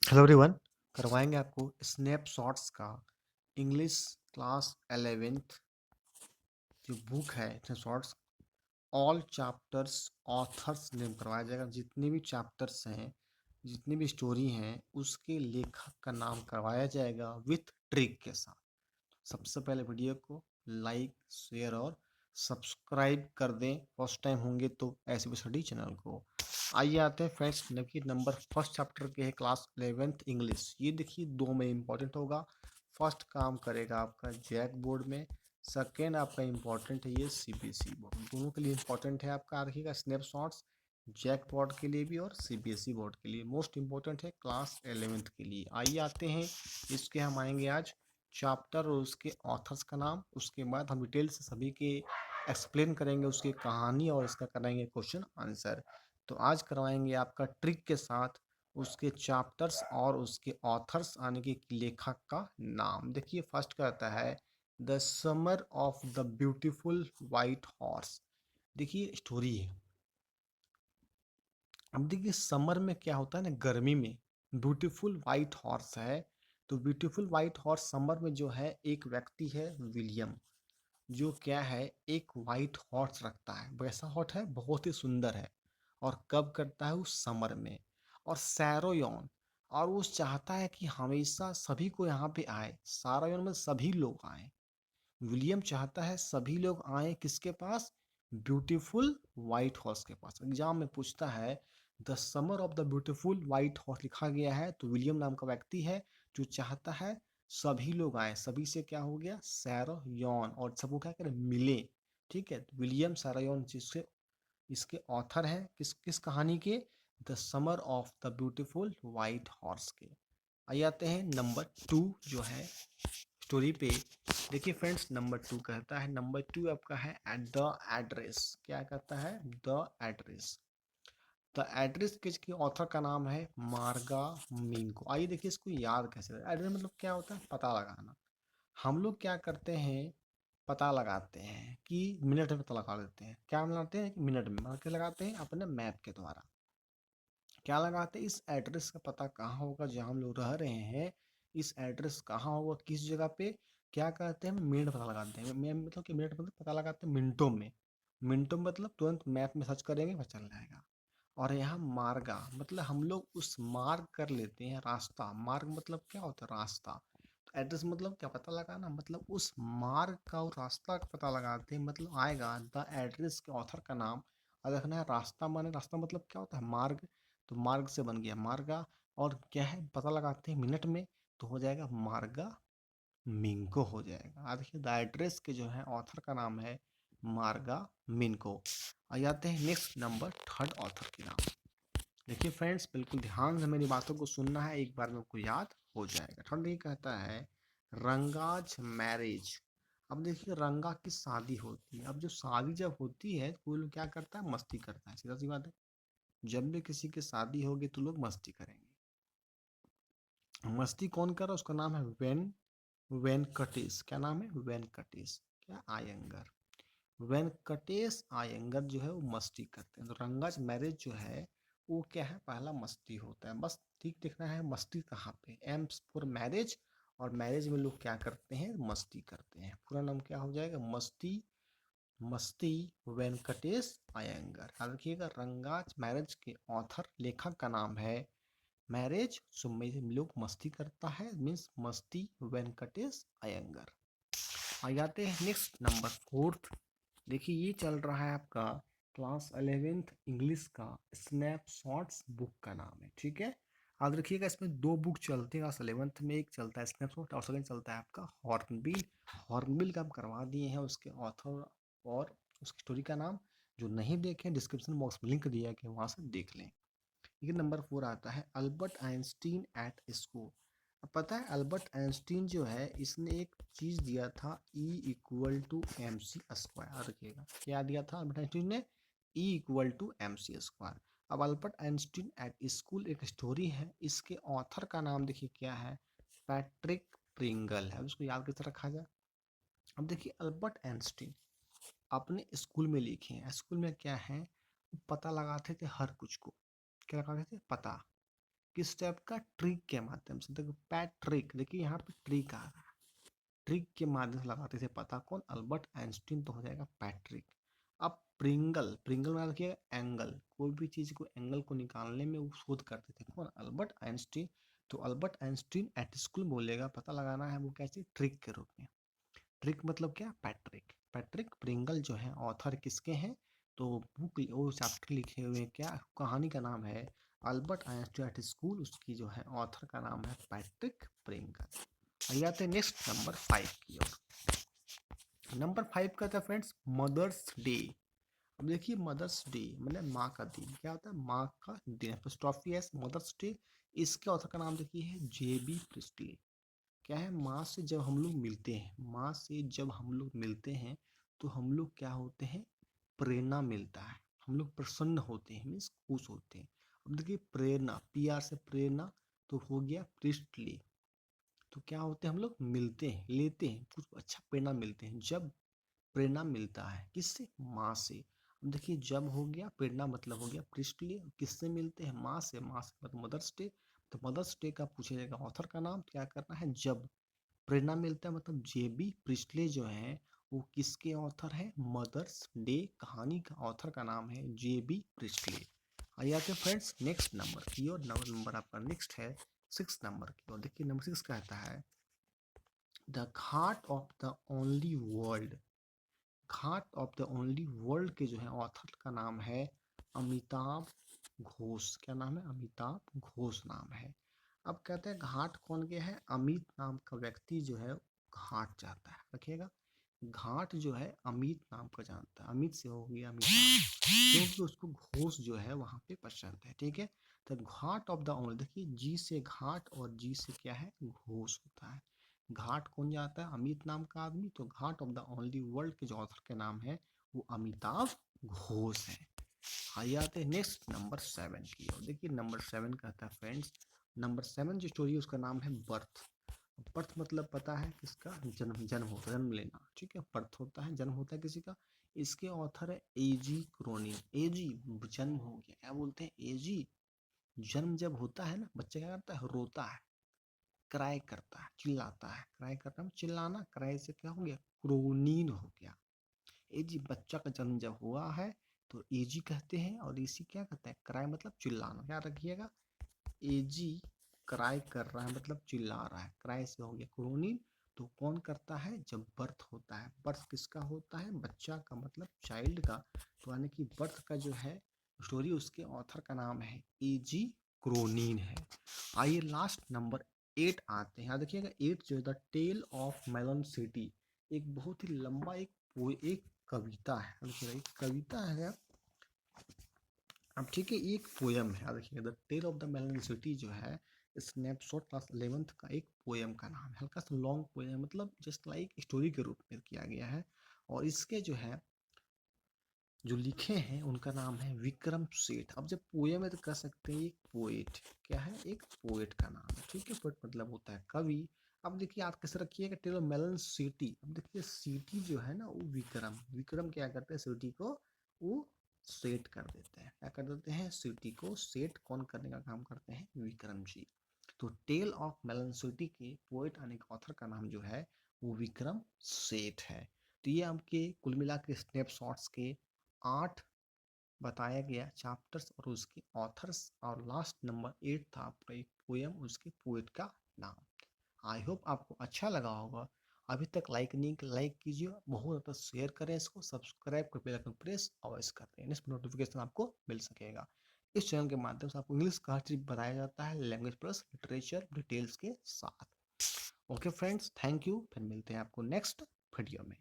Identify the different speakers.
Speaker 1: Hello everyone. करवाएंगे आपको snapshots का इंग्लिश क्लास 11th जो बुक है snapshots all chapters author's name करवाया जाएगा। जितने भी चैप्टर्स हैं, जितनी भी स्टोरी हैं, उसके लेखक का नाम करवाया जाएगा विथ ट्रिक के साथ। सबसे पहले वीडियो को लाइक शेयर और सब्सक्राइब कर दें। फर्स्ट टाइम होंगे तो ऐसे भी स्टडी चैनल को। आइए आते हैं फ्रेंड्स, देखिए नंबर फर्स्ट चैप्टर के है क्लास 11th इंग्लिश। ये देखिए दो में इंपॉर्टेंट होगा। फर्स्ट काम करेगा आपका जैक बोर्ड में, सेकेंड आपका इंपॉर्टेंट है ये सीबीएसई बोर्ड। दोनों के लिए इंपॉर्टेंट है आपका। देखिएगा स्नैपशॉट्स जैक बोर्ड के लिए भी और सीबीएसई बोर्ड के लिए मोस्ट इंपॉर्टेंट है क्लास 11th के लिए। आइए आते हैं इसके, हम आएंगे आज चैप्टर और उसके ऑथर्स का नाम। उसके बाद हम डिटेल से सभी के एक्सप्लेन करेंगे उसकी कहानी और इसका कराएंगे क्वेश्चन आंसर। तो आज करवाएंगे आपका ट्रिक के साथ उसके चैप्टर्स और उसके ऑथर्स आने के लेखक का नाम। देखिए फर्स्ट कहता है the summer of the beautiful white horse. देखिए स्टोरी है। अब देखिए समर में क्या होता है ना, गर्मी में ब्यूटीफुल वाइट हॉर्स है। तो ब्यूटीफुल वाइट हॉर्स समर में जो है एक व्यक्ति है विलियम, जो क्या है एक वाइट हॉर्स रखता है। वैसा हॉर्स है, बहुत ही सुंदर है। और कब करता है उस समर में। और सैरोयन, और वो चाहता है कि हमेशा सभी को यहाँ पे आए। सैरोयन में सभी लोग आए। विलियम चाहता है सभी लोग आए किसके पास, ब्यूटीफुल वाइट हॉर्स के पास। एग्जाम में पूछता है the summer of the beautiful white horse लिखा गया है, तो विलियम नाम का व्यक्ति है जो चाहता है सभी लोग आए। सभी से क्या हो गया, सैरोयन, और सबको क्या करें, मिले। ठीक है, तो विलियम सैरोयन जिससे इसके ऑथर हैं किस किस कहानी के, the summer of the beautiful white horse के। आइए आते हैं नंबर 2 जो है स्टोरी पे। देखिए फ्रेंड्स नंबर 2 कहता है, नंबर 2 आपका है एट द एड्रेस। क्या कहता है, द एड्रेस। द एड्रेस किसके ऑथर का नाम है, मार्गा मिंको। आइए देखिए इसको याद कैसे। एड्रेस मतलब क्या होता है, पता लगाना। हम लोग क्या करते हैं, पता लगाते हैं कि मिनट में पता लगा लेते हैं। क्या लगाते हैं कि मिनट में मतलब क्या लगाते हैं, अपने मैप के द्वारा। क्या लगाते हैं, इस एड्रेस का पता कहाँ होगा जहाँ हम लोग रह रहे हैं। इस एड्रेस कहाँ होगा, किस जगह पे। क्या कहते हैं, मिनट पता लगाते हैं। मतलब कि मिनट मतलब पता लगाते हैं मिनटों में। मिनटों में मतलब तुरंत मैप में सर्च करेंगे पता चल जाएगा। और यहाँ मार्गा मतलब हम लोग उस मार्ग कर लेते हैं, रास्ता। मार्ग मतलब क्या होता है, रास्ता। तो एड्रेस मतलब क्या, पता लगाना। मतलब उस मार्ग का और रास्ता का पता लगाते हैं, मतलब आएगा द एड्रेस के ऑथर का नाम। और देखना है रास्ता, माने रास्ता मतलब क्या होता है, मार्ग। तो मार्ग से बन गया मार्गा। और क्या है, पता लगाते हैं मिनट में, तो हो जाएगा मार्गा मिंको हो जाएगा। आप देखिए द एड्रेस के जो है ऑथर का नाम है मार्गा मिंको। आ जाते हैं नेक्स्ट नंबर थर्ड ऑथर के नाम। देखिए फ्रेंड्स बिल्कुल ध्यान से मेरी बातों को सुनना है, एक बार में आपको याद हो जाएगा। थर्ड ये कहता है रंगाज मैरिज। अब देखिए रंगा की शादी होती है। अब जो शादी जब होती है तो वो लोग क्या करता है, मस्ती करता है। सीधा सी बात है, जब भी किसी की शादी होगी तो लोग मस्ती करेंगे। मस्ती कौन कर रहा है, उसका नाम है वेंकटेश। क्या नाम है, वेंकटेश क्या आयंगर। वेंकटेश आयंगर जो है वो मस्ती करते हैं। तो रंगाज मैरिज जो है वो क्या है, पहला मस्ती होता है। बस ठीक दिखना है मस्ती कहाँ पे, एम फॉर मैरिज। और मैरिज में लोग क्या करते हैं, मस्ती करते हैं। पूरा नाम क्या हो जाएगा, मस्ती। मस्ती वेंकटेश अयंगर। याद रखिएगा रंगाज मैरिज के ऑथर लेखक का नाम है मैरिज, सो में लोग मस्ती करता है, मीन्स मस्ती वेंकटेश अयंगर। आ जाते हैं नेक्स्ट नंबर फोर्थ। देखिए ये चल रहा है आपका क्लास 11th इंग्लिश का स्नैपशॉट्स बुक का नाम है। ठीक है, याद रखिएगा इसमें दो बुक चलते हैं क्लास 11th में। एक चलता है स्नैपशॉट और सेकंड चलता है आपका हॉर्नबिल। हॉर्नबिल का हम करवा दिए हैं उसके ऑथर और उसकी स्टोरी का नाम। जो नहीं देखें डिस्क्रिप्शन बॉक्स में लिंक दिया है कि वहाँ से देख लें। ये नंबर 4 आता है अल्बर्ट आइंस्टीन एट स्कूल। अब पता है अल्बर्ट आइंस्टीन जो है इसने एक चीज दिया था E equal to M C square. रखिएगा क्या दिया था अल्बर्ट आइंस्टीन ने, E equal to M C square. अब अल्बर्ट आइंस्टीन एट स्कूल एक स्टोरी है। इसके ऑथर का नाम देखिए क्या है, पैट्रिक प्रिंगल है। उसको याद किस तरह रखा जाए। अब देखिए अल्बर्ट आइंस्टीन अपने स्कूल में लिखे हैं। स्कूल में क्या है, पता लगाते थे हर कुछ को। क्या लगाते थे, पता। किस टाइप का, ट्रिक के माध्यम से। देखो पैट्रिक, देखिए यहाँ पे ट्रिक आ रहा है, ट्रिक के माध्यम से लगाते थे पता, कौन, अल्बर्ट आइंस्टीन, तो हो जाएगा पैट्रिक। अब प्रिंगल, प्रिंगल में रखिएगा एंगल, कोई भी चीज को एंगल को निकालने में वो शोध करते थे, कौन, अल्बर्ट आइंस्टीन। तो अल्बर्ट आइंस्टीन एट स्कूल बोलेगा, पता लगाना है वो कैसे, ट्रिक के रूप में। ट्रिक मतलब क्या, पैट्रिक। पैट्रिक प्रिंगल जो है ऑथर किसके हैं, तो बुक वो चैप्टर लिखे हुए हैं, क्या कहानी का नाम है, अल्बर्ट आइंस्टीन एट स्कूल, उसकी जो है ऑथर का नाम है पैट्रिक प्रिंगल। आइए आते हैं नेक्स्ट नंबर 5 की ओर। नंबर 5 का था फ्रेंड्स मदर्स डे। अब देखिए मदर्स डे मतलब माँ का दिन, क्या होता है, माँ का दिन, एपोस्ट्रोफी एस मदर्स डे। इसके ऑथर का नाम देखिए है जेबी प्रिस्टली। क्या है, माँ से जब हम लोग मिलते हैं, माँ से जब हम लोग मिलते हैं तो हम लोग क्या होते हैं, प्रेरणा मिलता है, हम लोग प्रसन्न होते हैं, मीन्स खुश होते हैं। अब देखिए प्रेरणा, पी आर से प्रेरणा, तो हो गया प्रिस्टली। तो क्या होते हैं, हम लोग मिलते हैं, लेते हैं कुछ अच्छा प्रेरणा मिलते हैं, जब प्रेरणा मिलता है किससे, माँ से। अब देखिए जब हो गया प्रेरणा मतलब हो गया प्रिस्टली, किससे मिलते हैं, माँ से, माँ से मतलब मदर्स डे। तो मदर्स डे का पूछा जाएगा ऑथर का नाम, क्या करना है, जब प्रेरणा मिलता है, मतलब जेबी प्रिस्टले जो है वो किसके ऑथर है, मदर्स डे कहानी का ऑथर का नाम है जेबी प्रिस्टले। आइए आते हैं फ्रेंड्स नेक्स्ट नंबर की ओर। नंबर आपका नेक्स्ट है 6 नंबर की ओर। देखिए नंबर 6 कहता है the Ghat of the only world. Ghat of the only world के जो है ऑथर का नाम है अमिताभ घोष। क्या नाम है, अमिताभ घोष नाम है। अब कहते हैं घाट कौन गया है, अमित नाम का व्यक्ति जो है घाट जाता है, रखिएगा घाट जो है अमित नाम का जानता है, अमित से हो गया अमिताभ, क्योंकि उसको घोष जो है वहां पे पसंद है, ठीक है। तो घाट ऑफ द ओनली, देखिए जी से घाट और जी से क्या है, घोष होता है। घाट कौन जाता है, अमित नाम का आदमी, तो घाट ऑफ द ओनली वर्ल्ड के जो ऑथर के नाम है वो अमिताभ घोष है। आइए आते हैं नेक्स्ट नंबर 7 की ओर। देखिए नंबर 7 कहता है फ्रेंड्स, नंबर 7 जो स्टोरी है उसका नाम है बर्थ। बर्थ मतलब पता है किसका, जन्म, जन्म होता है, जन्म लेना, ठीक है, बर्थ होता है, जन्म होता है किसी का। इसके ऑथर है एजी क्रोनिन। एजी जन्म हो गया, क्या बोलते हैं, एजी जन्म जब होता है ना, बच्चा क्या करता है, रोता है, क्राई करता है, चिल्लाता है, क्राई करता है चिल्लाना, क्राई से क्या हो गया, क्रोनीन हो गया। एजी बच्चा का जन्म जब हुआ है तो एजी कहते हैं, और इसी क्या कहते हैं, क्राई मतलब चिल्लाना, क्या रखिएगा, एजी क्राई कर रहा है मतलब चिल्ला रहा है, क्राई से हो गया क्रोनिन। तो कौन करता है, जब बर्थ होता है, बर्थ किसका होता है, बच्चा का मतलब चाइल्ड का, तो यानी कि बर्थ का जो है स्टोरी उसके ऑथर का नाम है एजी क्रोनिन है। आइए लास्ट नंबर 8 आते हैं, यहाँ देखिएगा 8 जो है the tale of melon city. एक बहुत ही लंबा एक कविता है, देखिएगा एक कविता है। अब ठीक है, एक पोयम है, देखिए the tale of the melon city जो है स्नैपशॉट क्लास 11th का एक पोयम का नाम है, हल्का सा लॉन्ग पोयम, मतलब जस्ट लाइक स्टोरी के रूप में किया गया है। और इसके जो है जो लिखे हैं उनका नाम है विक्रम सेठ। अब जब पोयम है तो कह सकते हैं एक पोएट, क्या है, एक पोएट का नाम है, ठीक है, पोएट मतलब होता है कवि। अब देखिए आप कैसे रखिएगा, टेल ऑफ मेलन सिटी, अब देखिए सिटी जो है ना वो विक्रम, विक्रम क्या करते हैं, सिटी को वो सेट कर देते हैं, क्या कर देते हैं, सिटी को सेट कौन करने का काम करते हैं, विक्रम जी। तो टेल ऑफ मेलन सिटी के पोएट यानी ऑथर का नाम जो है वो विक्रम सेठ है। तो ये आपके कुल मिला के स्नैपशॉट्स के 8 बताया गया चैप्टर्स और उसके ऑथर्स, और लास्ट नंबर 8 था आपका एक पोयम, उसके पोएट का नाम। आई होप आपको अच्छा लगा होगा। अभी तक लाइक नहीं, लाइक कीजिए, बहुत ज़्यादा शेयर करें इसको, सब्सक्राइब कर बेल आइकन प्रेस अवश्य कर दें, इसमें नोटिफिकेशन आपको मिल सकेगा। इस चैनल के माध्यम से आपको इंग्लिश का हर चीज़ बताया जाता है, लैंग्वेज प्लस लिटरेचर डिटेल्स के साथ। ओके फ्रेंड्स, थैंक यू, फिर मिलते हैं आपको नेक्स्ट वीडियो में।